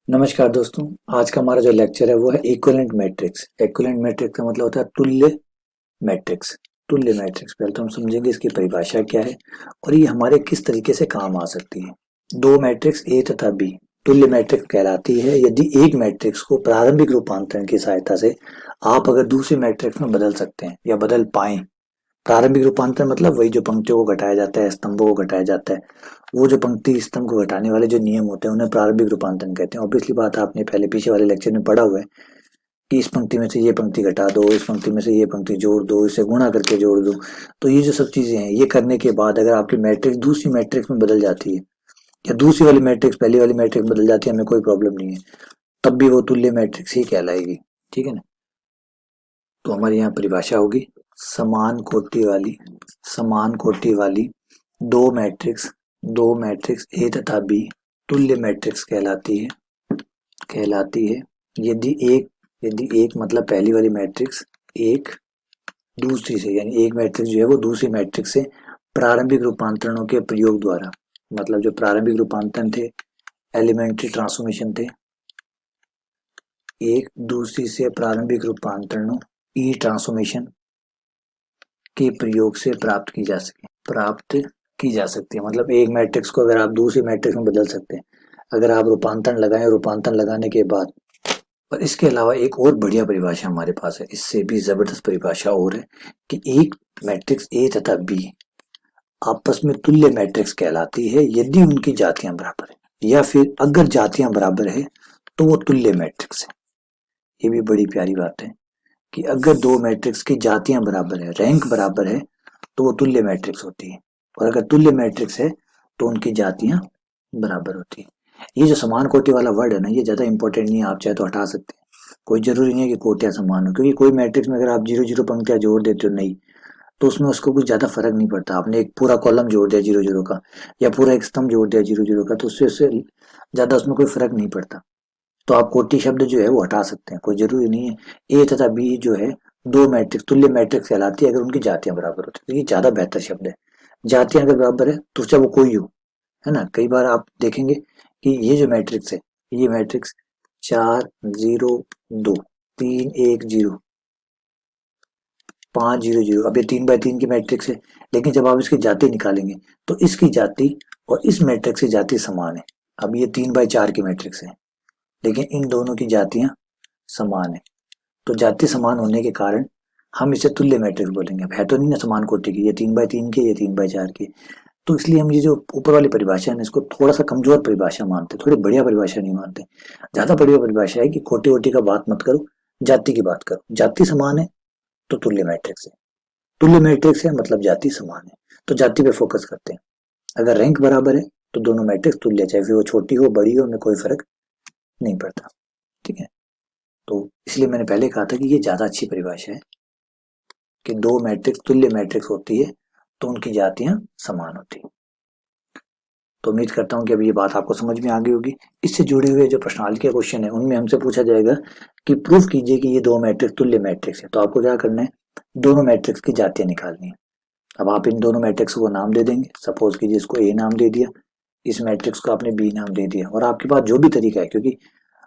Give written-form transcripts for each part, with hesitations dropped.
नमस्कार दोस्तों, आज का हमारा जो लेक्चर है वो है इक्विवेलेंट मैट्रिक्स। इक्विवेलेंट मैट्रिक्स का मतलब होता है तुल्य मैट्रिक्स। तुल्य मैट्रिक्स पहले तो हम समझेंगे इसकी परिभाषा क्या है और ये हमारे किस तरीके से काम आ सकती है। दो मैट्रिक्स ए तथा बी तुल्य मैट्रिक्स कहलाती है यदि एक मैट्रिक्स को प्रारंभिक रूपांतरण की सहायता से आप अगर दूसरे मैट्रिक्स में बदल सकते हैं या बदल पाएं। प्रारंभिक रूपांतरण मतलब वही जो पंक्तियों को घटाया जाता है, स्तंभों को घटाया जाता है। वो जो पंक्ति स्तंभ को घटाने वाले जो नियम होते हैं उन्हें प्रारंभिक रूपांतरण कहते हैं। ऑब्वियसली बात आपने पहले पीछे वाले लेक्चर में पढ़ा हुआ है कि इस पंक्ति में से ये पंक्ति घटा दो, इस पंक्ति में से ये पंक्ति जोड़ दो, इसे गुणा करके जोड़ दो। तो ये जो सब चीजें हैं ये करने के बाद अगर आपकी मैट्रिक्स दूसरी मैट्रिक्स में बदल जाती है या दूसरी वाली मैट्रिक्स पहली वाली मैट्रिक्स बदल जाती है, हमें कोई प्रॉब्लम नहीं है, तब भी वो तुल्य मैट्रिक्स ही कहलाएगी। ठीक है ना। तो हमारी यहाँ परिभाषा होगी समान कोटि वाली दो मैट्रिक्स ए तथा बी तुल्य मैट्रिक्स कहलाती है यदि एक मतलब पहली वाली मैट्रिक्स एक दूसरी से यानी एक मैट्रिक्स जो है वो दूसरी मैट्रिक्स से प्रारंभिक रूपांतरणों के प्रयोग द्वारा, मतलब जो प्रारंभिक रूपांतरण थे एलिमेंट्री ट्रांसफॉर्मेशन थे, एक दूसरी से प्रारंभिक रूपांतरणों ई ट्रांसफॉर्मेशन के प्रयोग से प्राप्त की जा सकती है। मतलब एक मैट्रिक्स को अगर आप दूसरी मैट्रिक्स में बदल सकते हैं अगर आप रूपांतरण लगाएं, रूपांतरण लगाने के बाद। और इसके अलावा एक और बढ़िया परिभाषा हमारे पास है, इससे भी जबरदस्त परिभाषा और है कि एक मैट्रिक्स ए तथा बी आपस में तुल्य मैट्रिक्स कहलाती है यदि उनकी जातियां बराबर है, या फिर अगर जातियां बराबर है तो वो तुल्य मैट्रिक्स है। ये भी बड़ी प्यारी बात है कि अगर दो मैट्रिक्स की जातियां बराबर है, रैंक बराबर है, तो वो तुल्य मैट्रिक्स होती है। और अगर तुल्य मैट्रिक्स है तो उनकी जातियां बराबर होती है। ये जो समान कोटि वाला वर्ड है ना, ये ज्यादा इंपॉर्टेंट नहीं है, आप चाहे तो हटा सकते हैं। कोई जरूरी नहीं है कि कोटियां समान हो, क्योंकि कोई मैट्रिक्स में अगर आप 0 0 पंक्तियां जोड़ देते हो नहीं तो उसमें उसको कुछ ज्यादा फर्क नहीं पड़ता। आपने एक पूरा कॉलम जोड़ दिया 0 0 का या पूरा एक स्तंभ जोड़ दिया 0 0 का, तो उससे ज्यादा उसमें कोई फर्क नहीं पड़ता। तो आप कोटि शब्द जो है वो हटा सकते हैं, कोई जरूरी नहीं है। ए तथा बी जो है दो मैट्रिक्स तुल्य मैट्रिक्स कहलाती है अगर उनकी जातियां बराबर होती है, तो ये ज्यादा बेहतर शब्द है। जातियां अगर बराबर है तो चाहे वो कोई हो, है ना। कई बार आप देखेंगे कि ये जो मैट्रिक्स है, ये मैट्रिक्स 4 0 2 3 1 0 5 0 0, अब ये 3 बाय 3 की मैट्रिक्स है, लेकिन जब आप इसकी जाति निकालेंगे तो इसकी जाति और इस मैट्रिक्स की जाति समान है। अब ये 3 बाय 4 की मैट्रिक्स है लेकिन इन दोनों की जातियां समान है, तो जाति समान होने के कारण हम इसे तुल्य मैट्रिक्स बोलेंगे। अब है तो नहीं ना समान कोटि की, ये 3 बाय 3 की, ये 3 बाय 4 की। तो इसलिए हम ये जो ऊपर वाली परिभाषा है ना, इसको थोड़ा सा कमजोर परिभाषा मानते हैं, थोड़ी बढ़िया परिभाषा नहीं मानते। ज्यादा बढ़िया परिभाषा है कि कोटि वोटि का बात मत करो, जाति की बात करो। जाति समान है तो तुल्य मैट्रिक्स है, तुल्य मैट्रिक्स है मतलब जाति समान है, तो जाति पे फोकस करते हैं। अगर रैंक बराबर है तो दोनों मैट्रिक्स तुल्य, चाहे फिर वो छोटी हो बड़ी हो, में कोई फर्क नहीं पड़ता। ठीक है। तो इसलिए मैंने पहले कहा था कि ये ज्यादा अच्छी परिभाषा है कि दो मैट्रिक्स तुल्य मैट्रिक्स होती है तो उनकी जातियां समान होती है। तो उम्मीद करता हूं कि अभी ये बात आपको समझ में आ गई होगी। इससे जुड़े हुए जो प्रश्नावली के क्वेश्चन है उनमें हमसे पूछा जाएगा कि प्रूफ कीजिए कि ये दो मैट्रिक्स तुल्य मैट्रिक्स है। तो आपको क्या करना है, दोनों मैट्रिक्स की जातियां निकालनी है। अब आप इन दोनों मैट्रिक्स को नाम दे देंगे। सपोज कीजिए इसको ए नाम दे दिया, इस मैट्रिक्स को आपने बी नाम दे दिया, और आपके पास जो भी तरीका है, क्योंकि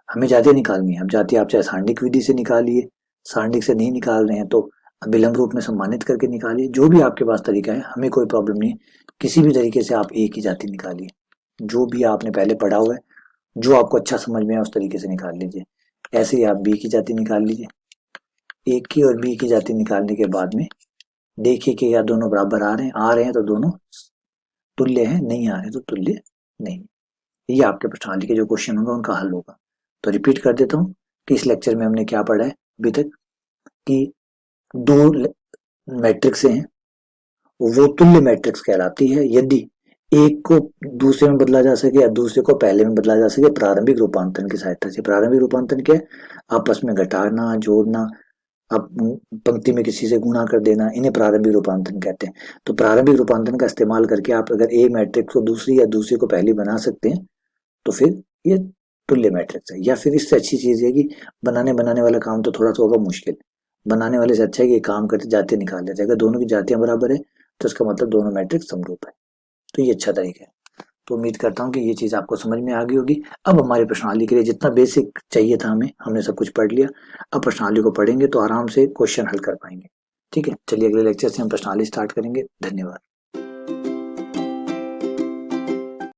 हमें जातियां निकालनी है। अब जाति आप चाहे सांडिक विधि से निकालिए, सांडिक से नहीं निकाल रहे हैं तो विलंब रूप में सम्मानित करके निकालिए, जो भी आपके पास तरीका है हमें कोई प्रॉब्लम नहीं है। किसी भी तरीके से आप ए की जाति निकालिए, जो भी आपने पहले पढ़ा हुआ है, जो आपको अच्छा समझ में आए उस तरीके से निकाल लीजिए। ऐसे ही आप बी की जाति निकाल लीजिए। ए की और बी की जाति निकालने के बाद में देखिए कि या दोनों बराबर आ रहे हैं तो दोनों तुल्य हैं, नहीं आ रहे तो तुल्य नहीं। ये आपके प्रश्नावली के जो क्वेश्चन होंगे उनका हल होगा। तो रिपीट कर देता हूँ कि इस लेक्चर में हमने क्या पढ़ा है अभी तक, कि दो मैट्रिक्स हैं वो तुल्य मैट्रिक्स कहलाती है यदि एक को दूसरे में बदला जा सके या दूसरे को पहले में बदला जा सके प्रारंभिक रूपांतरण की सहायता से। प्रारंभिक रूपांतरण क्या है, आपस में घटाना, जोड़ना, अब पंक्ति में किसी से गुणा कर देना, इन्हें प्रारंभिक रूपांतरण कहते हैं। तो प्रारंभिक रूपांतरण का इस्तेमाल करके आप अगर एक मैट्रिक्स को दूसरी या दूसरी को पहली बना सकते हैं तो फिर ये तुल्य मैट्रिक्स है। या फिर इससे अच्छी चीज है कि बनाने वाला काम तो थोड़ा सा होगा मुश्किल, बनाने वाले से अच्छा है कि काम करते जातियां निकाल लेते हैं। अगर दोनों की जातियां बराबर है तो इसका मतलब दोनों मैट्रिक्स समरूप है। तो ये अच्छा तरीका है। तो उम्मीद करता हूँ कि ये चीज़ आपको समझ में आ गई होगी। अब हमारी प्रश्नावली के लिए जितना बेसिक चाहिए था हमें, हमने सब कुछ पढ़ लिया। अब प्रश्नावली को पढ़ेंगे तो आराम से क्वेश्चन हल कर पाएंगे। ठीक है, चलिए अगले लेक्चर से हम प्रश्नावली स्टार्ट करेंगे। धन्यवाद।